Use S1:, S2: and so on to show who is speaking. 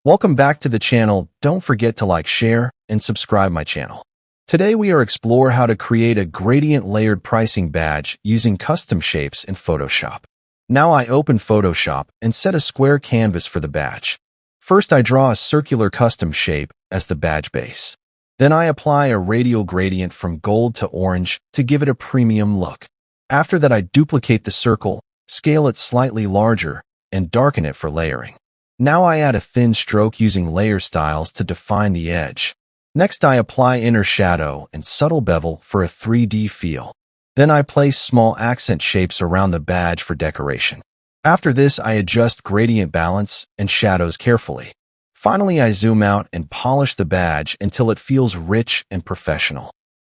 S1: Welcome back to the channel. Don't forget to like, share, and subscribe my channel. Today we are explore how to create a gradient layered pricing badge using custom shapes in Photoshop. Now I open Photoshop and set a square canvas for the badge. First I draw a circular custom shape as the badge base. Then I apply a radial gradient from gold to orange to give it a premium look. After that I duplicate the circle, scale it slightly larger, and darken it for layering. Now I add a thin stroke using layer styles to define the edge. Next I apply inner shadow and subtle bevel for a 3D feel. Then I place small accent shapes around the badge for decoration. After this I adjust gradient balance and shadows carefully. Finally I zoom out and polish the badge until it feels rich and professional.